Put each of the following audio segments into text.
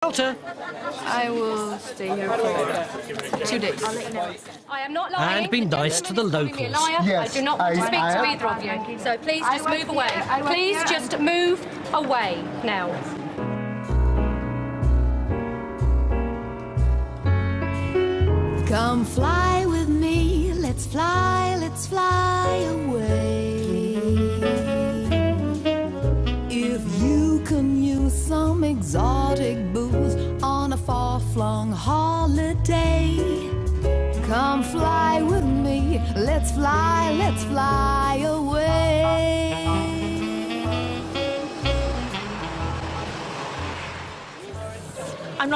Walter. I will stay here for 2 days. I'll let you know. I am not lying. And be nice to the locals. Yes, I do not want to speak to either of you. So please just move away. Please just move away now. Come fly with me, let's fly away. If you can use some exotic booze on a far-flung holiday, come fly with me, let's fly away.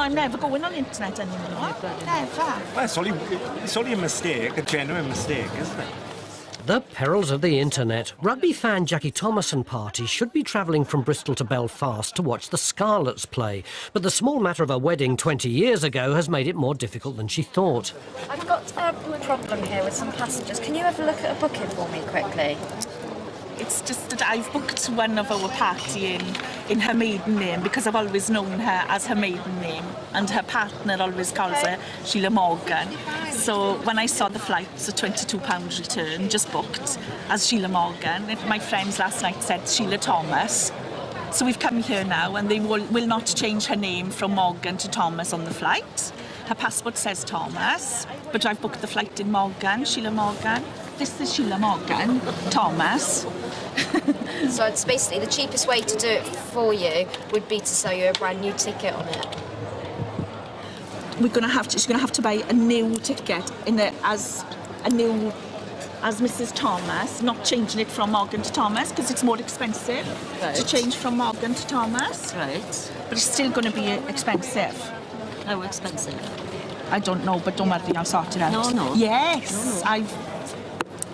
I'm never going on the internet anymore. Never. Well, it's only a mistake, a genuine mistake, isn't it? The perils of the internet. Rugby fan Jackie Thomas and party should be travelling from Bristol to Belfast to watch the Scarlets play. But the small matter of a wedding 20 years ago has made it more difficult than she thought. I've got a problem here with some passengers. Can you have a look at a booking for me quickly? It's just that I've booked one of our party in her maiden name because I've always known her as her maiden name, and her partner always calls her Sheila Morgan. So when I saw the flights, a £22 return, just booked as Sheila Morgan, my friends last night said Sheila Thomas. So we've come here now, and they will not change her name from Morgan to Thomas on the flight. Her passport says Thomas, but I've booked the flight in Morgan, Sheila Morgan. This is Sheila Morgan, Thomas. So it's basically the cheapest way to do it for you would be to sell you a brand new ticket on it. She's going to have to buy a new ticket as Mrs. Thomas, not changing it from Morgan to Thomas because it's more expensive to change from Morgan to Thomas. Right. But it's still going to be expensive. How expensive? I don't know, but don't worry, I'll sort it out. No. Yes, No. I've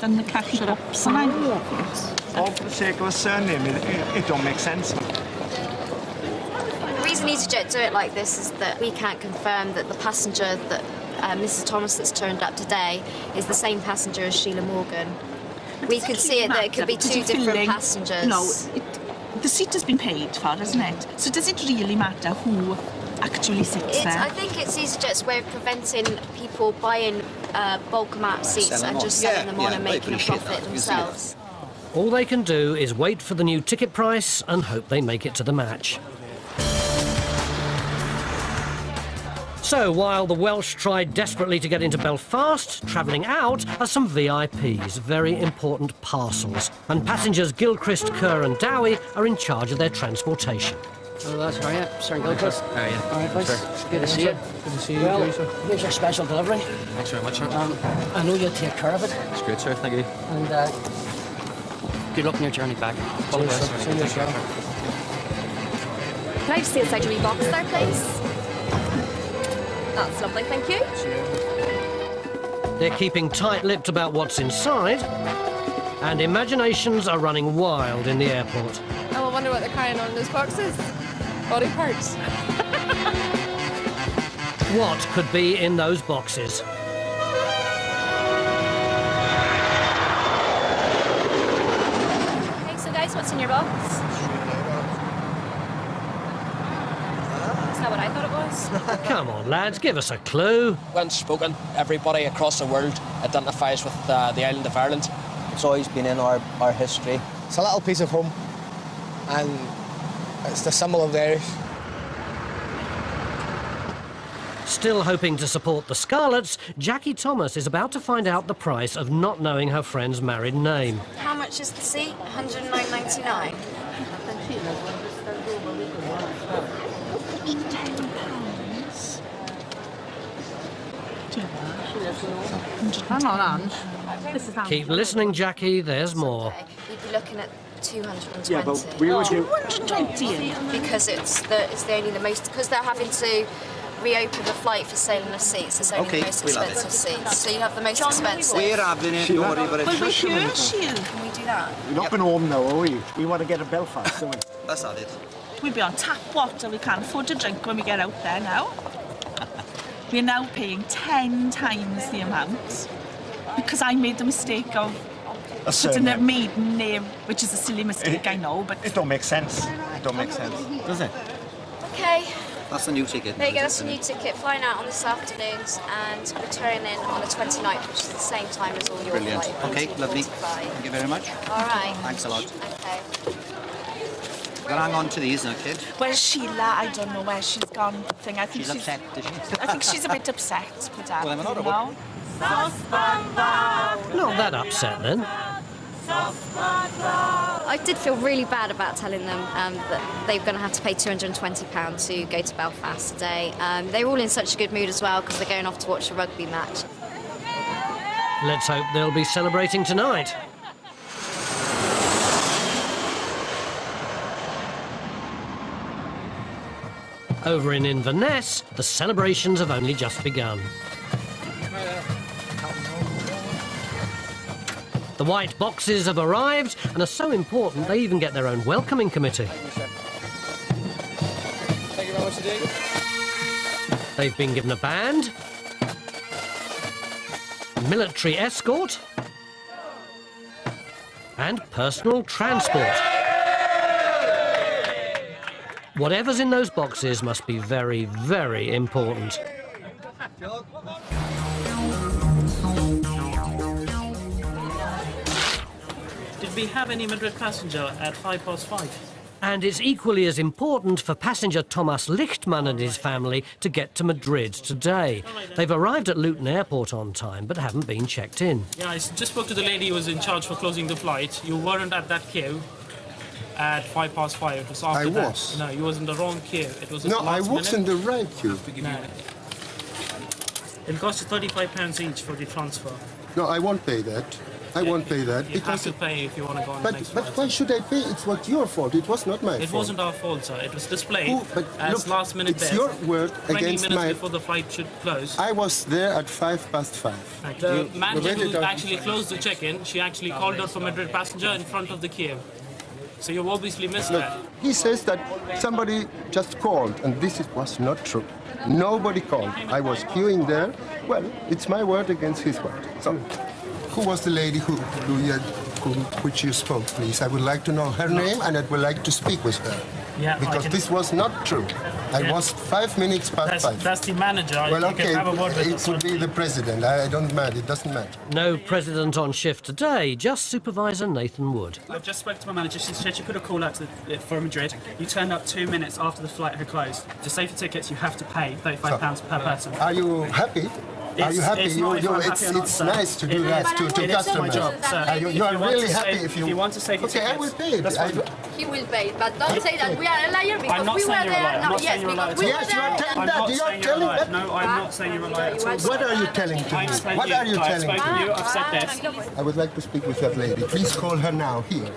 done the cash ups. All for the sake of a surname, it don't make sense. The reason Easyjet do it like this is that we can't confirm that the passenger that Mrs. Thomas that's turned up today is the same passenger as Sheila Morgan. We could see it that it could be two different passengers. No, the seat has been paid for, isn't it? So does it really matter who actually sits there? I think it's EasyJet's way of preventing people buying bulk amount seats and just selling them on and making a profit themselves. All they can do is wait for the new ticket price and hope they make it to the match. So, while the Welsh tried desperately to get into Belfast, travelling out are some VIPs, very important parcels. And passengers Gilchrist, Kerr and Dowie are in charge of their transportation. Oh, that's right, yeah. Sir Gilchrist. How are you? All right, boys. Sure. Good to see you. Good to see you. Well, here's your special delivery. Thanks very much, sir. I know you'll take care of it. It's great, sir. Thank you. And good luck on your journey back. All the best. See you, sir. Can I just see inside your wee box there, please? That's lovely, thank you. They're keeping tight-lipped about what's inside, and imaginations are running wild in the airport. I wonder what they're carrying on in those boxes. Body parts. What could be in those boxes? Okay, so guys, what's in your box? That's not what I thought it was. Come on, lads, give us a clue. When spoken, everybody across the world identifies with the island of Ireland. It's always been in our history. It's a little piece of home, and it's the symbol of the Irish. Still hoping to support the Scarlets, Jackie Thomas is about to find out the price of not knowing her friend's married name. How much is the seat? £109.99. Hang on, Ange. Keep listening, Jackie, there's more. You'd be looking at 220. Yeah, but we would do... 220? Because it's only the most... Because they're having to reopen the flight for sailing of seats. It's only the most expensive seats. So you have the most expensive. We're having it, don't worry about it. Well, we're here, Sheila. Can we do that? We're not going home now, are we? We want to get to Belfast, don't we? That's not it. We'll be on tap water. We can't afford to drink when we get out there now. We're now paying 10 times the amount because I made the mistake of putting a maiden name, which is a silly mistake, I know, but... It don't make sense. It don't make sense, does it? Okay. That's the new ticket. There you go, that's a new ticket, flying out on this afternoons and returning on the 29th, which is the same time as all your Brilliant. flight. Okay, lovely. Thank you very much. All right. Thanks a lot. Okay. Gotta hang on to these now, kid. Well, Sheila, I don't know where she's gone. I think She's upset, is she? I think she's a bit upset, madame. Well, I'm not know? Not that upset then. I did feel really bad about telling them that they were going to have to pay £220 to go to Belfast today. They were all in such a good mood as well because they're going off to watch a rugby match. Let's hope they'll be celebrating tonight. Over in Inverness, the celebrations have only just begun. The white boxes have arrived and are so important they even get their own welcoming committee. Thank you very much indeed. They've been given a band, military escort, and personal transport. Whatever's in those boxes must be very, very important. Did we have any Madrid passenger at 5:05? And it's equally as important for passenger Thomas Lichtmann and his family to get to Madrid today. They've arrived at Luton Airport on time, but haven't been checked in. Yeah, I just spoke to the lady who was in charge for closing the flight. You weren't at that queue at 5:05. It was after I that. was. No, you was in the wrong queue. It was at No, the I last was minute. in the right queue. No. It'll cost you £35 each for the transfer. No, I won't pay that. I won't pay that. You have to pay if you want to go on the next But flight. why should I pay? It's what your fault. It was not my fault. It wasn't our fault, sir. It was displayed But as look, last-minute it's death. your word 20 against minutes my... before the flight should close. I was there at 5:05. The manager who actually closed the check-in, she actually called out for Madrid passenger in front of the queue. So you obviously missed Look, that. he says that somebody just called, and was not true. Nobody called. I was queuing there. Well, it's my word against his word. So, who was the lady which you spoke, please? I would like to know her name, and I would like to speak with her. Yeah, because this was not true. I was 5 minutes past 5. That's the manager. Well, You okay, can have a word with it could be the president. I don't matter. It doesn't matter. No president on shift today, just Supervisor Nathan Wood. I just spoke to my manager. She said she put a call out for Madrid. You turned up 2 minutes after the flight had closed. To save for tickets, you have to pay £35 per person. Are you happy? Are you happy? It's nice to do that to customers. You are really happy if you want to save your tickets. Okay, I will pay it. He will pay it, but don't say that we are a liar I'm because not we were saying you're a liar. there. I'm not Yes, saying you're a liar. because we were Yes, you are there. telling that. You are telling that. No, I'm not saying you're a liar at all. What are you telling to me? What are you telling I've spoken to you. I've said this. I would like to speak with that lady. Please call her now, here.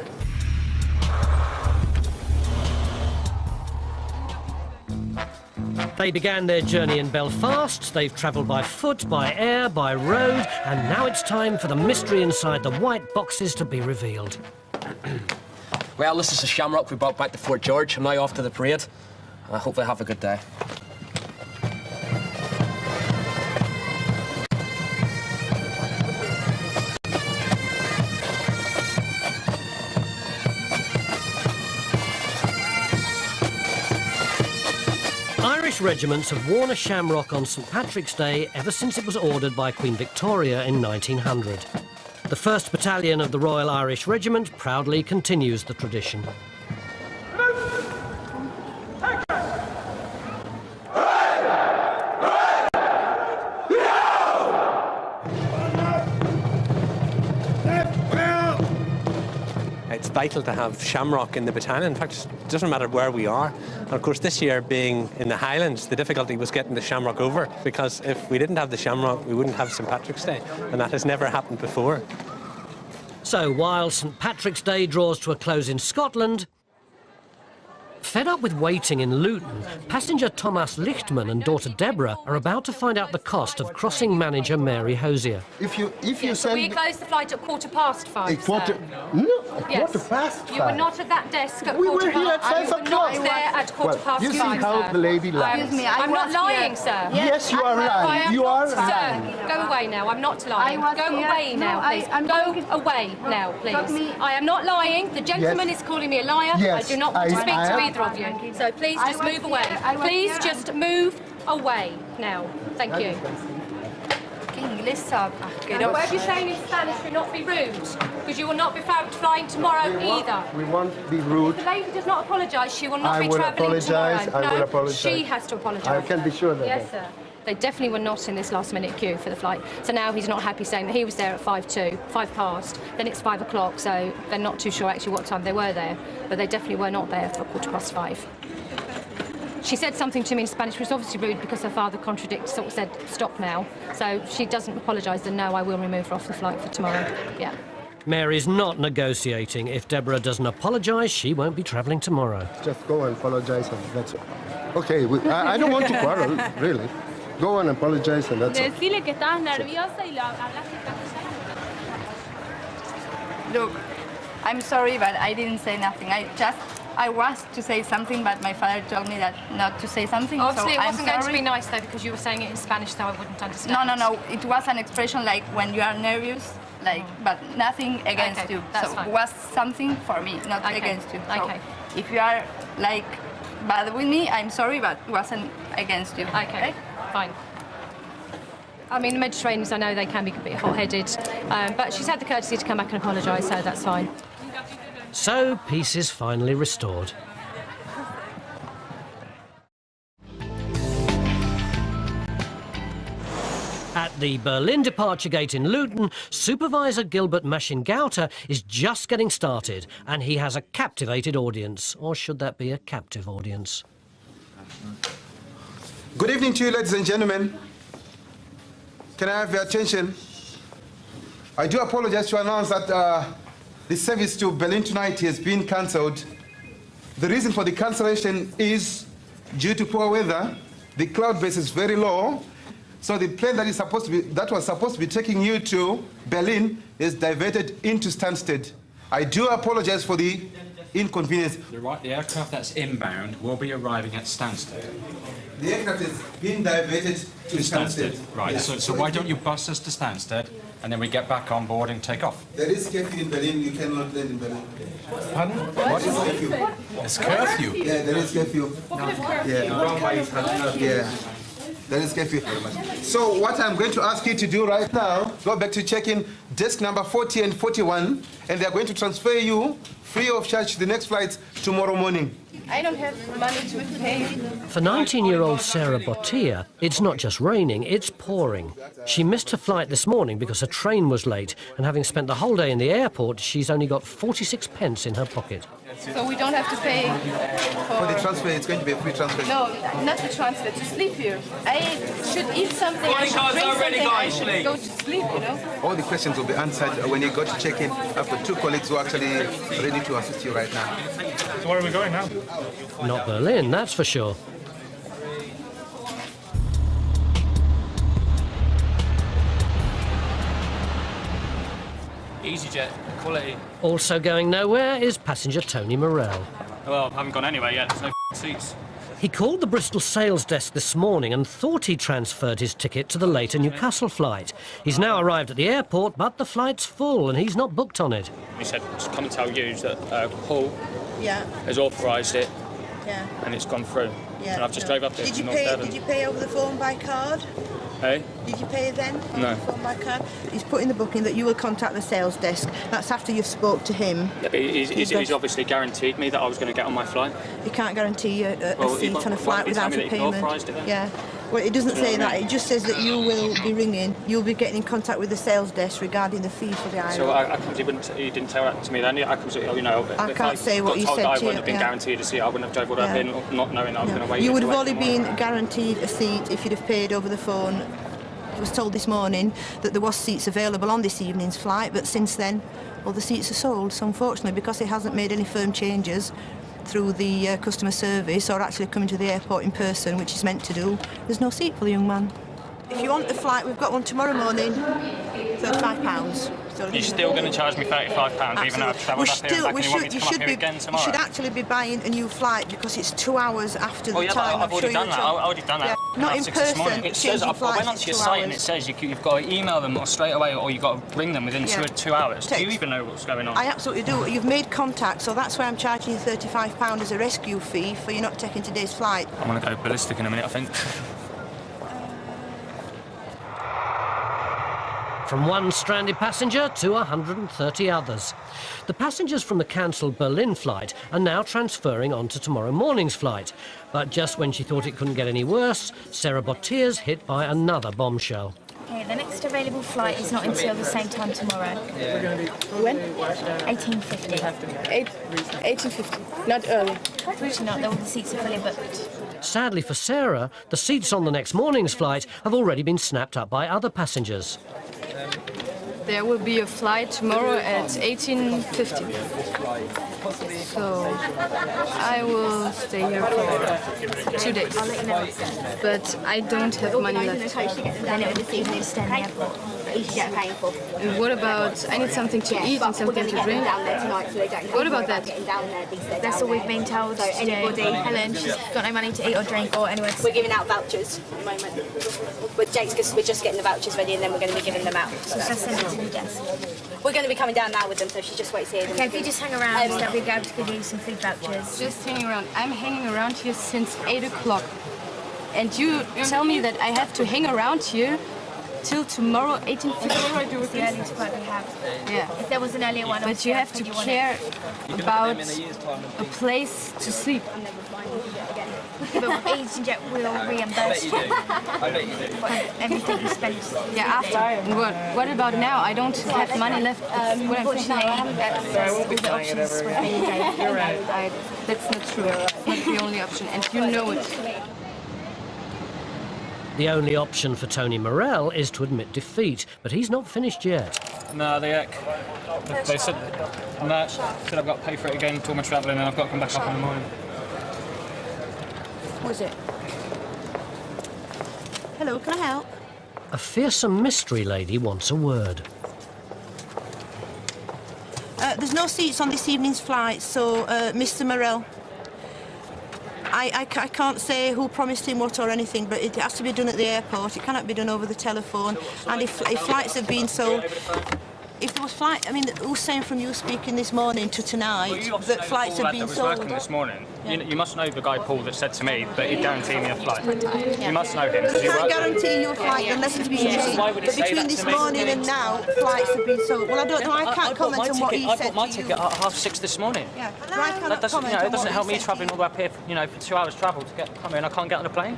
They began their journey in Belfast, they've travelled by foot, by air, by road, and now it's time for the mystery inside the white boxes to be revealed. Well, this is the shamrock we brought back to Fort George. I'm now off to the parade. I hope they have a good day. Irish regiments have worn a shamrock on St Patrick's Day ever since it was ordered by Queen Victoria in 1900. The 1st Battalion of the Royal Irish Regiment proudly continues the tradition. It's vital to have shamrock in the battalion. In fact, it doesn't matter where we are. And of course, this year being in the Highlands, the difficulty was getting the shamrock over, because if we didn't have the shamrock, we wouldn't have St Patrick's Day, and that has never happened before. So while St Patrick's Day draws to a close in Scotland, fed up with waiting in Luton, passenger Thomas Lichtmann and daughter Deborah are about to find out the cost of crossing manager Mary Hosier. If you So send we close the flight at 5:15. a quarter, sir. no, Yes. Quarter past You were 5. not at that desk at We quarter were here past. at 5 You were o'clock. not there at quarter past You see 5, how sir. the lady lies. Excuse me, I'm not lying, sir. Yes, you are I lying. am You not, are sir. lying. Go away now. I'm not lying. I was Go here. away No, now, please. I'm Go talking- away now, please. Talk me- I am not lying. The gentleman is calling me a liar. Yes, I do not want to I speak to am. either of you. So please I just was move away. here. I was Please here. just move away now. Thank you. English, sir. Whatever you're saying in Spanish, do not be rude, because you will not be flying tomorrow either. We won't be rude. The lady does not apologise. She will not I be will travelling apologise. tomorrow. I will No, apologise. she has to apologise. I can be sure that. Yes, sir. They definitely were not in this last-minute queue for the flight. So now he's not happy saying that he was there at 5 past. Then it's 5 o'clock, so they're not too sure actually what time they were there. But they definitely were not there for 5:15. She said something to me in Spanish, which was obviously rude because her father sort of said, stop now. So she doesn't apologise, then no, I will remove her off the flight for tomorrow. Yeah. Mary's not negotiating. If Deborah doesn't apologise, she won't be travelling tomorrow. Just go and apologise and that's all. Okay, I don't want to quarrel, really. Go and apologise and that's all. Decirle que estabas nerviosa y lo hablaste Look, I'm sorry, but I didn't say nothing. I was to say something, but my father told me that not to say something. Obviously, so it wasn't I'm going to sorry. be nice, though, because you were saying it in Spanish, so I wouldn't understand. No. It was an expression like when you are nervous, like, but nothing against Okay, you. that's so fine. it was something for me, not Okay, against you. So okay. if you are like bad with me, I'm sorry, but it wasn't against you. Okay, fine. I mean, the Mediterraneans, I know they can be a bit hot-headed, but she's had the courtesy to come back and apologise, so that's fine. So peace is finally restored. At the Berlin departure gate in Luton, Supervisor Gilbert Maschingauter is just getting started, and he has a captivated audience. Or should that be a captive audience? Good evening to you, ladies and gentlemen. Can I have your attention? I do apologize to announce that the service to Berlin tonight has been cancelled. The reason for the cancellation is due to poor weather. The cloud base is very low, so the plane that was supposed to be taking you to Berlin is diverted into Stansted. I do apologize for the inconvenience. The aircraft that's inbound will be arriving at Stansted. The aircraft is being diverted to Stansted. Right, Yes. so why don't you bus us to Stansted and then we get back on board and take off? There is curfew in Berlin. You cannot land in Berlin. Pardon? What is curfew? It's curfew? Yeah, there is curfew. Yeah, there is curfew. So what I'm going to ask you to do right now, go back to check-in desk number 40 and 41, and they're going to transfer you free of charge to the next flight tomorrow morning. I don't have money to pay. For 19-year-old Sarah Bottia, it's not just raining, it's pouring. She missed her flight this morning because her train was late, and having spent the whole day in the airport, she's only got 46 pence in her pocket. So we don't have to pay For the transfer, it's going to be a free transfer. No, not the transfer, to sleep here. I should eat something, I should cards drink are ready, something, I guys, should please. go to sleep, you know? All the questions will be answered when you go to check-in. I've got two colleagues who are actually ready to assist you right now. So where are we going now? Not Berlin, that's for sure. Easyjet, quality. Also going nowhere is passenger Tony Morell. Well, I haven't gone anywhere yet. There's no seats. He called the Bristol sales desk this morning and thought he transferred his ticket to the later Newcastle flight. He's now arrived at the airport, but the flight's full and he's not booked on it. He said to come and tell you that Hull Yeah, has authorised it yeah, and it's gone through. yeah. And I've just drove up there Did to you North pay? Devon. Did you pay over the phone by card? Hey? Did you pay then? Over No. the phone by card. He's put in the booking that you will contact the sales desk. That's after you've spoke to him. Yeah, but he's obviously guaranteed me that I was going to get on my flight. He can't guarantee you a Well, seat on a why flight did he tell without me a that he payment. authorised it then? Yeah. Well, it doesn't Do you know say what I that. mean? It just says that you will be ringing. You'll be getting in contact with the sales desk regarding the fee for the island. So how come he didn't tell that to me then? How come, you know, I if can't say what got he told said that I to wouldn't you, have been yeah. guaranteed a seat, I wouldn't have drove up Yeah. in not knowing that I was going to wait. You would have wait only tomorrow. been guaranteed a seat if you'd have paid over the phone. I was told this morning that there was seats available on this evening's flight, but since then, all the seats are sold. So unfortunately, because it hasn't made any firm changes through the customer service or actually coming to the airport in person, which is meant to do, there's no seat for the young man. If you want the flight, we've got one tomorrow morning, £35. So You're still going to charge me £35, even though I've travelled up here and back, and you want me to come up here again tomorrow? You should actually be buying a new flight because it's 2 hours after the time. I've already done that. I've already done that. Not in person. It says, I went onto your site and it says you've got to email them straight away, or you've got to ring them within 2 hours. Do you even know what's going on? I absolutely do. You've made contact, so that's why I'm charging you £35 as a rescue fee for you not taking today's flight. I'm going to go ballistic in a minute, I think. From one stranded passenger to 130 others. The passengers from the cancelled Berlin flight are now transferring onto tomorrow morning's flight. But just when she thought it couldn't get any worse, Sarah bought tears hit by another bombshell. Okay, the next available flight is not until the same time tomorrow. When? 18:50. 18:50, not early. Unfortunately not, all the seats are fully booked. Sadly for Sarah, the seats on the next morning's flight have already been snapped up by other passengers. There will be a flight tomorrow at 18:50. So I will stay here for 2 days. I'll let you know. But I don't have money left. Then it would just even stay in the airport. Easyjet paying for. And what about, I need something to eat and something to drink. What about that? That's all we've been told. So anybody, Helen, she's got no money to eat or drink or anywhere. We're giving out vouchers at the moment. With Jake's, because we're just getting the vouchers ready and then we're going to be giving them out. So just send it to the desk. We're going to be coming down now with them, so she just waits here. Okay, if you just hang around, they'll be able to give you some food vouchers. Just hanging around. I'm hanging around here since 8 o'clock. And you tell me that I have to hang around here till tomorrow, 18:50. What do I do with the earliest flight we have? Yeah. If there was an earlier one, but you have to care about a place to sleep. But Easyjet will reimburse you. Everything you spend. Yeah, after. What about now? I don't have money left. Unfortunately, that's all the options we're being given. You're right. That's not true. It's not the only option, and you know it. The only option for Tony Morell is to admit defeat, but he's not finished yet. No, they said I've got to pay for it again for my travelling, and I've got to come back up in the morning. What is it? Hello, can I help? A fearsome mystery lady wants a word. There's no seats on this evening's flight, so Mr. Morell, I can't say who promised him what or anything, but it has to be done at the airport. It cannot be done over the telephone. And if flights have been sold, if there was flight, I mean, who's saying from you speaking this morning to tonight that flights have been sold? That was working this morning. You must know the guy Paul that said to me that he'd guarantee me a flight. You must know him. He can't guarantee you a flight unless it's been changed. But between this morning and now, flights have been sold. Well, I don't know. I can't comment on what he said to you. I bought my ticket at 6:30 this morning. Yeah, but I cannot comment on it doesn't what help he me said travelling all the way up here, for 2 hours travel to come here, and I can't get on a plane.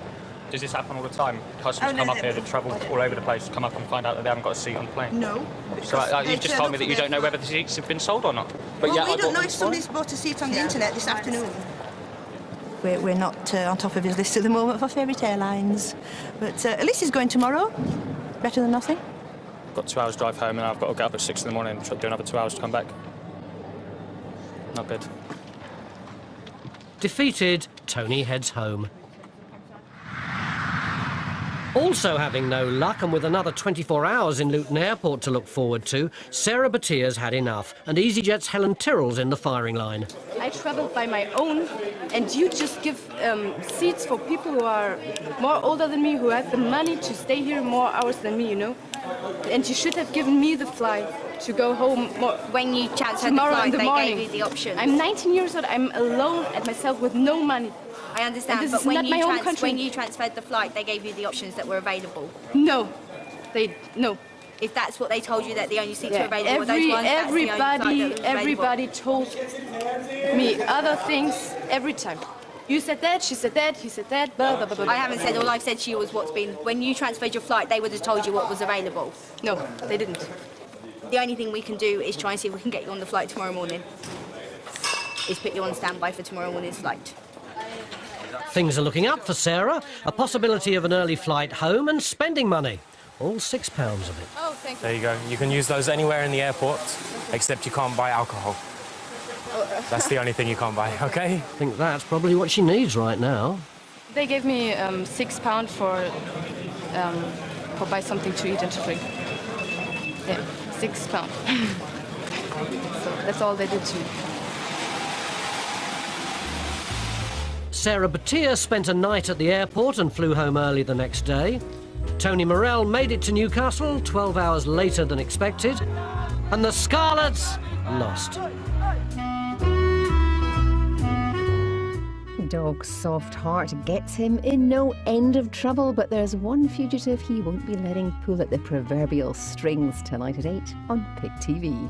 Does this happen all the time? Customers come up here to travel all over the place, come up and find out that they haven't got a seat on the plane? No. So you've just told me that you don't know whether the seats have been sold or not. But well, we don't know if somebody's bought a seat on the internet this afternoon. We're not on top of his list at the moment for favourite airlines. But at least he's going tomorrow. Better than nothing. I've got 2 hours drive home and I've got to get up at 6 in the morning and do another 2 hours to come back. Not good. Defeated, Tony heads home. Also having no luck and with another 24 hours in Luton Airport to look forward to, Sarah Batia's had enough and EasyJet's Helen Tyrrell's in the firing line. I travelled by my own, and you just give seats for people who are more older than me, who have the money to stay here more hours than me, you know? And you should have given me the flight to go home more. When you transferred tomorrow the flight, in the they morning. gave you the options. I'm 19 years old, I'm alone at myself with no money. I understand, and this but is when not you, my own country. when you transferred the flight, they gave you the options that were available. No, no. If that's what they told you, that the only seats were available were those ones, Everybody told me other things every time. You said that, she said that, he said that, blah, blah, blah, blah. I haven't said, all I've said to you was what's been, when you transferred your flight, they would have told you what was available. No, they didn't. The only thing we can do is try and see if we can get you on the flight tomorrow morning. Is put you on standby for tomorrow morning's flight. Things are looking up for Sarah. A possibility of an early flight home and spending money. All £6 of it. Oh, thank you. There you go. You can use those anywhere in the airport, except you can't buy alcohol. That's the only thing you can't buy, OK? I think that's probably what she needs right now. They gave me £6 for buy something to eat and to drink. Yeah. £6. So that's all they did to me. Sarah Batia spent a night at the airport and flew home early the next day. Tony Morell made it to Newcastle 12 hours later than expected. And the Scarlets lost. Dog's soft heart gets him in no end of trouble, but there's one fugitive he won't be letting pull at the proverbial strings tonight at 8 on Pick TV.